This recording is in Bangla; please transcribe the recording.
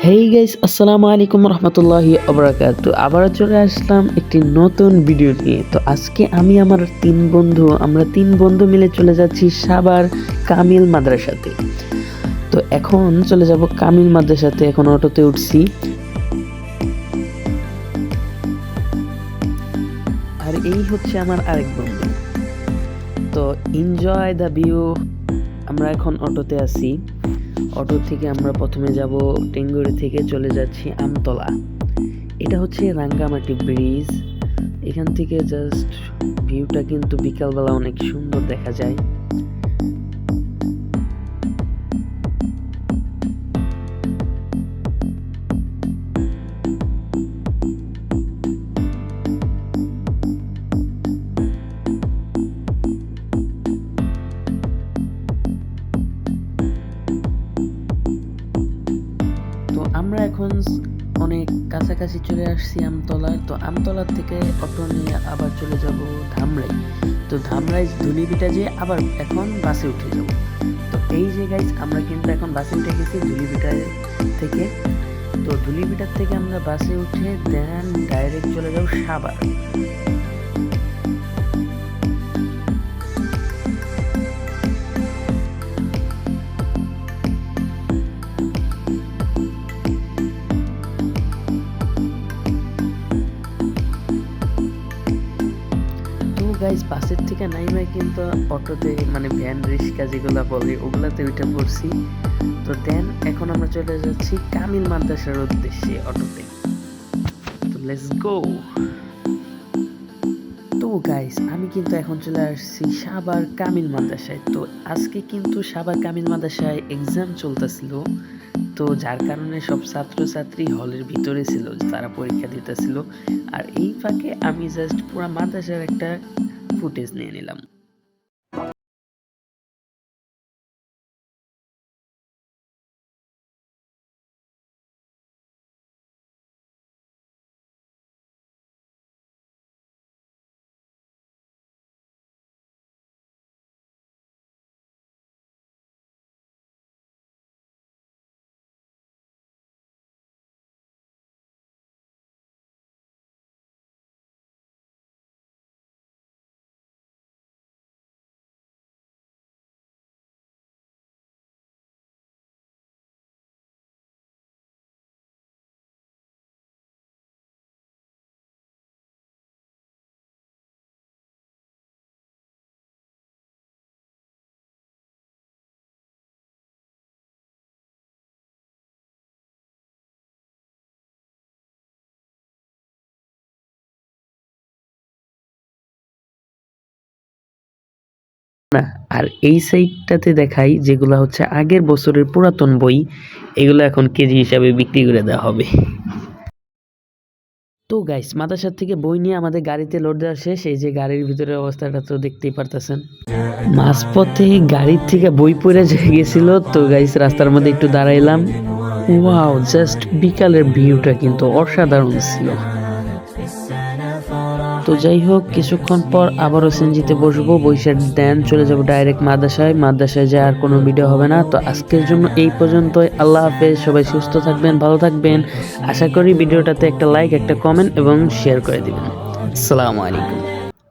হেই গাইস, আসসালামু আলাইকুম রহমতুল্লাহি ওবারাকাতু। আবারও চলে আসলাম একটি নতুন ভিডিও নিয়ে। তো আজকে আমি আমার আমরা তিন বন্ধু মিলে চলে যাচ্ছি সাভার কামিল মাদ্রাসাতে। তো এখন চলে যাব কামিল মাদ্রাসাতে, এখন অটোতে উঠছি। আর এই হচ্ছে আমার আরেক বন্ধু। তো এনজয় দ্য ভিউ। আমরা এখন অটোতে আছি। অটো থেকে আমরা প্রথমে যাব টেঙ্গুরি থেকে চলে যাচ্ছি আমতলা। এটা হচ্ছে রাঙ্গামাটি ব্রিজ। এখান থেকে জাস্ট ভিউটা কিন্তু বিকালবেলা অনেক সুন্দর দেখা যায়। তো আমরা এখন অনেক কাছাকাছি চলে আসছি আমতলার। তো আমতলার থেকে অটো নিয়ে আবার চলে যাব ধামরাই। তো ধামরাই ধুলিবিটা যেয়ে আবার এখন বাসে উঠে যাব। তো এই যে গাইজ, আমরা কিন্তু এখন বাসে উঠে গেছি ধুলিবিটা থেকে। তো ধুলিবিটার থেকে আমরা বাসে উঠে দেন ডাইরেক্ট চলে যাব সাভার। গাইজ, বাসের থেকে নাইমা কিন্তু অটোতে মানে ভ্যান রিক্সা যেগুলা বলে ওগুলাতে উঠে পড়ছি। তো দেন এখন আমরা চলে যাচ্ছি কামিল মাদ্রাসার উদ্দেশ্যে অটোতে। তো লেটস গো। তো গাইস, আমি কিন্তু এখন চলে আসছি সাভার কামিল মাদ্রাসায়। তো আজকে কিন্তু সাভার কামিল মাদ্রাসায় এক্সাম চলতেছিল। তো যার কারণে সব ছাত্রছাত্রী হলের ভিতরে ছিল, তারা পরীক্ষা দিতেছিল। আর এই ফাঁকে আমি জাস্ট পুরো মাদ্রাসার একটা ফুটেজ নিয়ে নিলাম। না, আর এই সাইডটাতে দেখাই যেগুলা হচ্ছে আগের বছরের পুরাতন বই, এগুলো এখন কেজি হিসাবে বিক্রি করে দেওয়া হবে। তো গাইস, মাদ্রাসার থেকে বই নিয়ে আমাদের গাড়িতে লোড দেওয়া শেষ। এই যে গাড়ির ভিতরের অবস্থাটা তো দেখতেই পারতেছেন। মাঝপথে গাড়ির থেকে বই পড়ে গেছিল। তো গাইস, রাস্তার মধ্যে একটু দাঁড়াইলাম। ওয়াও, জাস্ট বিকালের ভিউটা কিন্তু অসাধারণ ছিল। তো যাই হোক, কিছুক্ষণ পর আবারও সিএনজিতে বসবো, বৈশাখ দেন চলে যাব ডাইরেক্ট মাদ্রাসায় যায় আর কোনো ভিডিও হবে না। তো আজকের জন্য এই পর্যন্তই। আল্লাহ হাফেজ। সবাই সুস্থ থাকবেন, ভালো থাকবেন। আশা করি ভিডিওটাতে একটা লাইক, একটা কমেন্ট এবং শেয়ার করে দিবেন। আসসালামু আলাইকুম।